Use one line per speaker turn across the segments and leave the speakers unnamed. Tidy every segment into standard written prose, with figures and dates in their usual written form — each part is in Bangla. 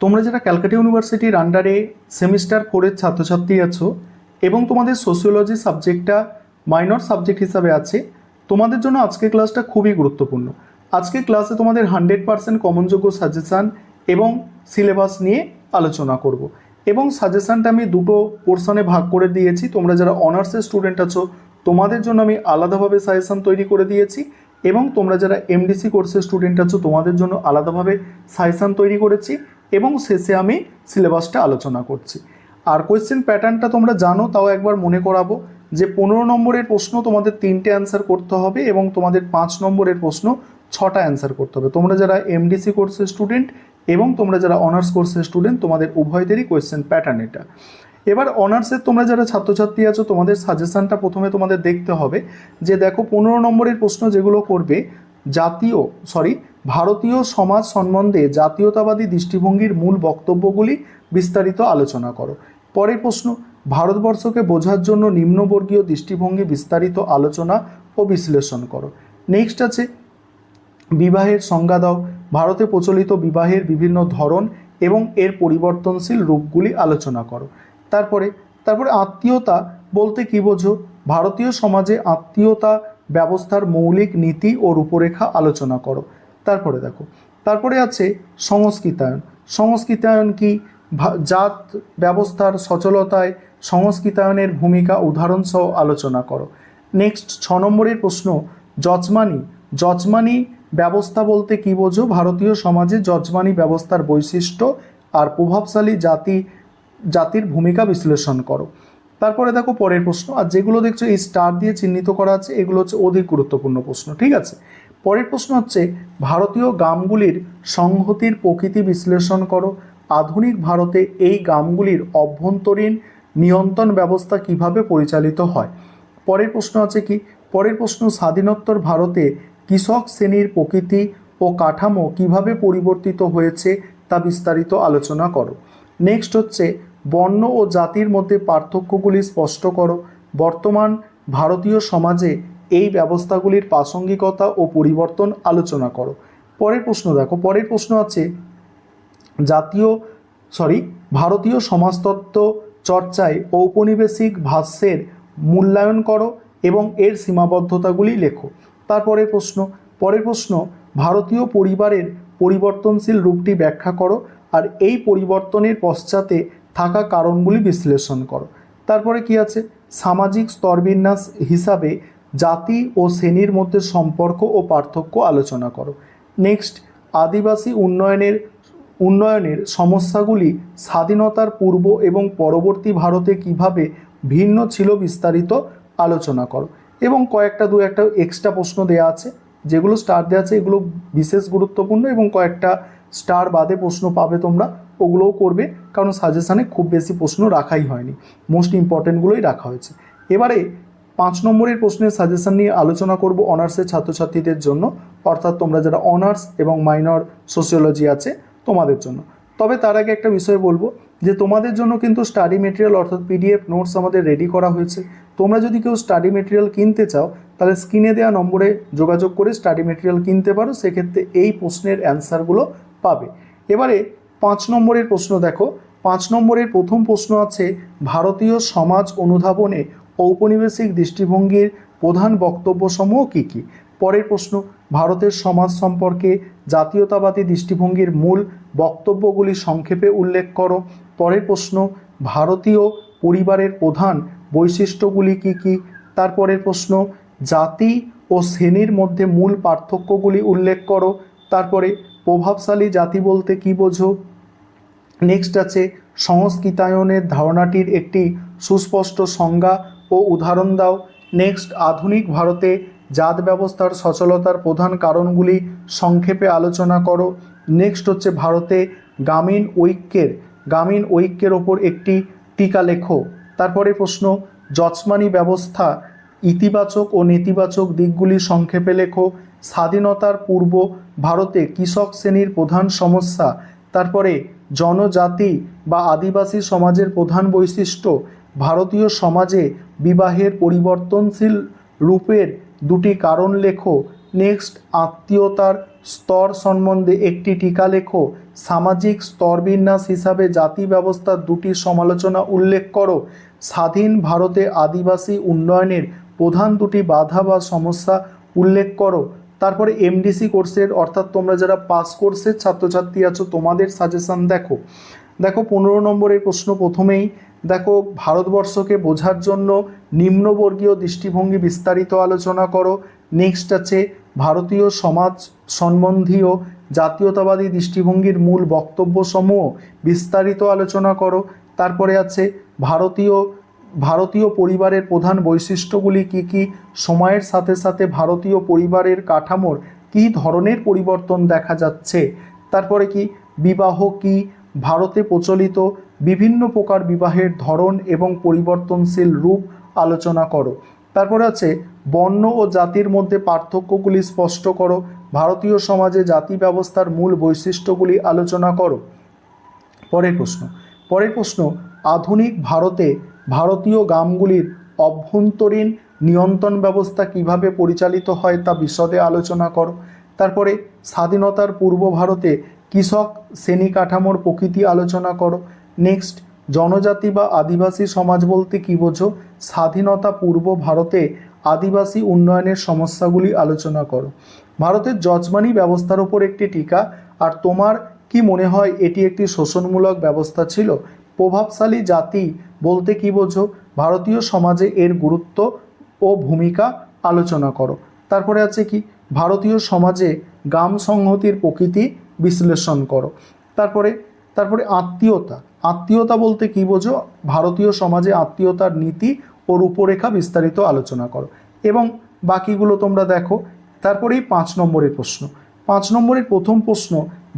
তোমরা যারা ক্যালকাটা ইউনিভার্সিটির আন্ডারে সেমিস্টার 4-এর ছাত্রছাত্রী আছো এবং তোমাদের সোশিওলজি সাবজেক্টটা মাইনর সাবজেক্ট হিসাবে আছে, তোমাদের জন্য আজকের ক্লাসটা খুবই গুরুত্বপূর্ণ। আজকের ক্লাসে তোমাদের 100% কমনযোগ্য সাজেশান এবং সিলেবাস নিয়ে আলোচনা করব। এবং সাজেশানটা আমি দুটো পোর্শনে ভাগ করে দিয়েছি। তোমরা যারা অনার্সের স্টুডেন্ট আছো তোমাদের জন্য আমি আলাদাভাবে সাজেশান তৈরি করে দিয়েছি, এবং তোমরা যারা এমডিসি কোর্সের স্টুডেন্ট আছো তোমাদের জন্য আলাদাভাবে সাজেশান তৈরি করেছি, এবং শেষে আমি সিলেবাসটা আলোচনা করছি। আর কোয়েশ্চেন প্যাটার্নটা তোমরা জানো, তাও একবার মনে করাবো যে 15 নম্বরের প্রশ্ন তোমাদের 3টে অ্যান্সার করতে হবে এবং তোমাদের 5 নম্বরের প্রশ্ন 6টা অ্যান্সার করতে হবে। তোমরা যারা এমডিসি কোর্সের স্টুডেন্ট এবং তোমরা যারা অনার্স কোর্সের স্টুডেন্ট তোমাদের উভয়দেরই কোয়েশ্চেন প্যাটার্ন এটা। এবার অনার্সের তোমরা যারা ছাত্রছাত্রী আছো তোমাদের সাজেশানটা প্রথমে তোমাদের দেখতে হবে যে দেখো 15 নম্বরের প্রশ্ন যেগুলো করবে ভারতীয় সমাজ সম্বন্ধে জাতীয়তাবাদী দৃষ্টিভঙ্গির মূল বক্তব্যগুলি বিস্তারিত আলোচনা করো। পরের প্রশ্ন, ভারতবর্ষকে বোঝার জন্য নিম্নবর্গীয় দৃষ্টিভঙ্গি বিস্তারিত আলোচনা ও বিশ্লেষণ করো। নেক্সট আছে বিবাহের সংজ্ঞা দাও, ভারতে প্রচলিত বিবাহের বিভিন্ন ধরন এবং এর পরিবর্তনশীল রূপগুলি আলোচনা করো। তারপরে আত্মীয়তা বলতে কী বোঝো, ভারতীয় সমাজে আত্মীয়তা ব্যবস্থার মৌলিক নীতি ও রূপরেখা আলোচনা করো। তারপরে আছে সংস্কৃতায়ন কি, জাত ব্যবস্থার সচলতায় সংস্কৃতায়নের ভূমিকা উদাহরণসহ আলোচনা করো। নেক্সট 6 নম্বরের প্রশ্ন, যজমানি ব্যবস্থা বলতে কী বোঝো, ভারতীয় সমাজে যজমানি ব্যবস্থার বৈশিষ্ট্য আর প্রভাবশালী জাতির ভূমিকা বিশ্লেষণ করো। তারপরে দেখো পরের প্রশ্ন, আর যেগুলো দেখছো এই স্টার দিয়ে চিহ্নিত করা আছে এগুলো হচ্ছে অধিক গুরুত্বপূর্ণ প্রশ্ন, ঠিক আছে। পরের প্রশ্ন হচ্ছে ভারতীয় গ্রামগুলির সংহতির প্রকৃতি বিশ্লেষণ করো, আধুনিক ভারতে এই গ্রামগুলির অভ্যন্তরীণ নিয়ন্ত্রণ ব্যবস্থা কিভাবে পরিচালিত হয়। পরের প্রশ্ন আছে কি, পরের প্রশ্ন স্বাধীনোত্তর ভারতে কৃষক শ্রেণীর প্রকৃতি ও কাঠামো কিভাবে পরিবর্তিত হয়েছে তা বিস্তারিত আলোচনা করো। নেক্সট হচ্ছে বর্ণ ও জাতির মধ্যে পার্থক্যগুলি স্পষ্ট করো, বর্তমান ভারতীয় সমাজে এই ব্যবস্থাগুলির প্রাসঙ্গিকতা ও পরিবর্তন আলোচনা করো। পরের প্রশ্ন দেখো, পরের প্রশ্ন আছে ভারতীয় সমাজতত্ত্ব চর্চায় ঔপনিবেশিক ভাষ্যের মূল্যায়ন করো এবং এর সীমাবদ্ধতাগুলি লেখো। পরের প্রশ্ন ভারতীয় পরিবারের পরিবর্তনশীল রূপটি ব্যাখ্যা করো আর এই পরিবর্তনের পশ্চাতে থাকা কারণগুলি বিশ্লেষণ করো। তারপরে কি আছে, সামাজিক স্তরবিন্যাস হিসাবে জাতি ও শ্রেণীর মধ্যে সম্পর্ক ও পার্থক্য আলোচনা করো। নেক্সট আদিবাসী উন্নয়নের সমস্যাগুলি স্বাধীনতার পূর্ব এবং পরবর্তী ভারতে কিভাবে ভিন্ন ছিল বিস্তারিত আলোচনা করো। এবং দু একটা এক্সট্রা প্রশ্ন দেওয়া আছে, যেগুলো স্টার দেওয়া আছে এগুলো বিশেষ গুরুত্বপূর্ণ এবং কয়েকটা স্টার বাদে প্রশ্ন পাবে তোমরা, ওগুলোও করবে, কারণ সাজেশানে খুব বেশি প্রশ্ন রাখাই হয়নি, মোস্ট ইম্পর্টেন্টগুলোই রাখা হয়েছে। এবারে 5 নম্বরের প্রশ্নের সাজেশান নিয়ে আলোচনা করব অনার্সের ছাত্রছাত্রীদের জন্য, অর্থাৎ তোমরা যারা অনার্স এবং মাইনর সোশিওলজি আছে তোমাদের জন্য। তবে তার আগে একটা বিষয় বলবো যে তোমাদের জন্য কিন্তু স্টাডি মেটেরিয়াল অর্থাৎ পিডিএফ নোটস আমাদের রেডি করা হয়েছে। তোমরা যদি কেউ স্টাডি মেটেরিয়াল কিনতে চাও তাহলে স্ক্রিনে দেওয়া নম্বরে যোগাযোগ করে স্টাডি মেটেরিয়াল কিনতে পারো, সেক্ষেত্রে এই প্রশ্নের অ্যান্সারগুলো পাবে। এবারে 5 নম্বরের প্রশ্ন দেখো, 5 নম্বরের প্রথম প্রশ্ন আছে ভারতীয় সমাজ অনুধাবনে ঔপনিবেশিক দৃষ্টিভঙ্গির প্রধান বক্তব্যসমূহ কী কী। পরের প্রশ্ন ভারতের সমাজ সম্পর্কে জাতীয়তাবাদী দৃষ্টিভঙ্গির মূল বক্তব্যগুলি সংক্ষেপে উল্লেখ করো। পরের প্রশ্ন ভারতীয় পরিবারের প্রধান বৈশিষ্ট্যগুলি কী কী। তারপরের প্রশ্ন জাতি ও শ্রেণীর মধ্যে মূল পার্থক্যগুলি উল্লেখ করো। তারপরে প্রভাবশালী জাতি বলতে কী বোঝো। নেক্সট আছে সংস্কৃতায়নের ধারণাটির একটি সুস্পষ্ট সংজ্ঞা ও উদাহরণ দাও। নেক্সট আধুনিক ভারতে জাত ব্যবস্থার সচলতার প্রধান কারণগুলি সংক্ষেপে আলোচনা করো। নেক্সট হচ্ছে ভারতে গ্রামীণ ঐক্যের ওপর একটি টিকা লেখো। তারপরে প্রশ্ন যজমানি ব্যবস্থা ইতিবাচক ও নেতিবাচক দিকগুলি সংক্ষেপে লেখো। স্বাধীনতার পূর্ব ভারতে কৃষক শ্রেণীর প্রধান সমস্যা, তারপরে জনজাতি বা আদিবাসী সমাজের প্রধান বৈশিষ্ট্য, ভারতীয় সমাজে বিবাহের পরিবর্তনশীল রূপের দুটি কারণ লেখো। নেক্সট আত্মীয়তার স্তর সম্বন্ধে একটি টিকা লেখো। সামাজিক স্তরবিন্যাস হিসাবে জাতি ব্যবস্থার দুটি সমালোচনা উল্লেখ করো। স্বাধীন ভারতে আদিবাসী উন্নয়নের প্রধান দুটি বাধা বা সমস্যা উল্লেখ করো। তারপরে এমডিসি কোর্সের অর্থাৎ তোমরা যারা পাস কোর্সের ছাত্রছাত্রী আছো তোমাদের সাজেশন দেখো। 15 নম্বরের প্রশ্ন প্রথমেই দেখো, ভারতবর্ষকে বোঝার জন্য নিম্নবর্গীয় দৃষ্টিভঙ্গি বিস্তারিত আলোচনা করো। নেক্সট আছে ভারতীয় সমাজ সম্বন্ধীয় জাতীয়তাবাদী দৃষ্টিভঙ্গির মূল বক্তব্যসমূহ বিস্তারিত আলোচনা করো। তারপরে আছে ভারতীয় পরিবারের প্রধান বৈশিষ্ট্যগুলি কি কি, সময়ের সাথে সাথে ভারতীয় পরিবারের কাঠামোর কী ধরনের পরিবর্তন দেখা যাচ্ছে। তারপরে কি বিবাহ কি, ভারতে প্রচলিত বিভিন্ন প্রকার বিবাহের ধরন এবং পরিবর্তনশীল রূপ আলোচনা করো। তারপরে আছে বর্ণ ও জাতির মধ্যে পার্থক্যগুলি স্পষ্ট করো। ভারতীয় সমাজে জাতি ব্যবস্থার মূল বৈশিষ্ট্যগুলি আলোচনা করো। পরের প্রশ্ন আধুনিক ভারতে ভারতীয় গ্রামগুলির অভ্যন্তরীণ নিয়ন্ত্রণ ব্যবস্থা কিভাবে পরিচালিত হয় তা বিশদে আলোচনা করো। তারপরে স্বাধীনতার পূর্ব ভারতে কৃষক শ্রেণী কাঠামোর প্রকৃতি আলোচনা করো। নেক্সট জনজাতি বা আদিবাসী সমাজ বলতে কী বোঝো। স্বাধীনতা পূর্ব ভারতে আদিবাসী উন্নয়নের সমস্যাগুলি আলোচনা করো। ভারতের যজমানি ব্যবস্থার ওপর একটি টিকা। আর তোমার কি মনে হয় এটি একটি শোষণমূলক ব্যবস্থা ছিল? প্রভাবশালী জাতি বলতে কী বোঝো। ভারতীয় সমাজে এর গুরুত্ব ও ভূমিকা আলোচনা করো। তারপরে আছে কি ভারতীয় সমাজে গ্রাম সংহতির প্রকৃতি বিশ্লেষণ করো। তারপরে আত্মীয়তা বলতে কী বোঝো। ভারতীয় সমাজে আত্মীয়তার নীতি ও রূপরেখা বিস্তারিত আলোচনা করো এবং বাকিগুলো তোমরা দেখো। তারপরেই 5 নম্বরের প্রশ্ন। 5 নম্বরের প্রথম প্রশ্ন,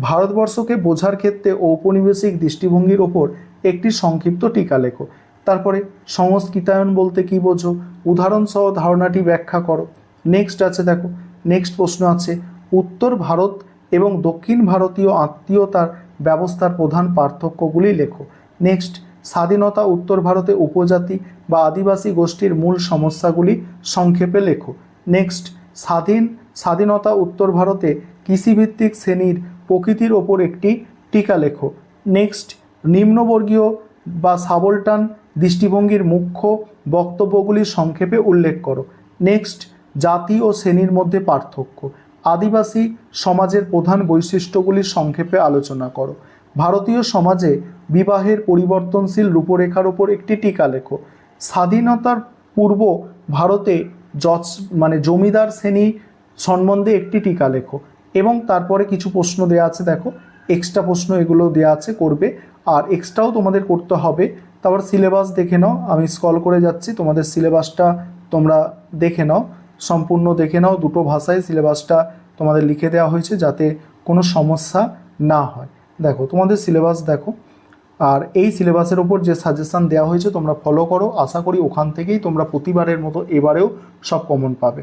ভারতবর্ষকে বোঝার ক্ষেত্রে ঔপনিবেশিক দৃষ্টিভঙ্গির ওপর একটি সংক্ষিপ্ত টিকা লেখো। তারপরে সংস্কৃতায়ন বলতে কী বোঝো, উদাহরণসহ ধারণাটি ব্যাখ্যা করো। নেক্সট আছে দেখো, নেক্সট প্রশ্ন আছে উত্তর ভারত এবং দক্ষিণ ভারতীয় আত্মীয়তার ব্যবস্থার প্রধান পার্থক্যগুলি লেখো। নেক্সট স্বাধীনতা উত্তর ভারতে উপজাতি বা আদিবাসী গোষ্ঠীর মূল সমস্যাগুলি সংক্ষেপে লেখো। নেক্সট স্বাধীনতা উত্তর ভারতে কৃষিভিত্তিক শ্রেণীর প্রকৃতির ওপর একটি টিকা লেখো। নেক্সট নিম্নবর্গীয় বা সাবলটান দৃষ্টিভঙ্গির মুখ্য বক্তব্যগুলি সংক্ষেপে উল্লেখ করো। নেক্সট জাতি ও শ্রেণীর মধ্যে পার্থক্য। আদিবাসী সমাজের প্রধান বৈশিষ্ট্যগুলি সংক্ষেপে আলোচনা করো। ভারতীয় সমাজে বিবাহের পরিবর্তনশীল রূপরেখার ওপর একটি টিকা লেখো। স্বাধীনতার পূর্ব ভারতে জমিদার শ্রেণী সম্বন্ধে একটি টিকা লেখো এবং তারপরে কিছু প্রশ্ন দেওয়া আছে দেখো, এক্সট্রা প্রশ্ন এগুলো দেওয়া আছে করবে, আর এক্সট্রাও তোমাদের করতে হবে। তারপর সিলেবাস দেখে নাও, আমি স্ক্রল করে যাচ্ছি, তোমাদের সিলেবাসটা তোমরা দেখে নাও, সম্পূর্ণ দেখে নাও। দুটো ভাষায় সিলেবাসটা তোমাদের লিখে দেওয়া হয়েছে যাতে কোনো সমস্যা না হয়। দেখো তোমাদের সিলেবাস দেখো, আর এই সিলেবাসের ওপর যে সাজেশান দেওয়া হয়েছে তোমরা ফলো করো। আশা করি ওখান থেকেই তোমরা প্রতিবারের মতো এবারেও সব কমন পাবে।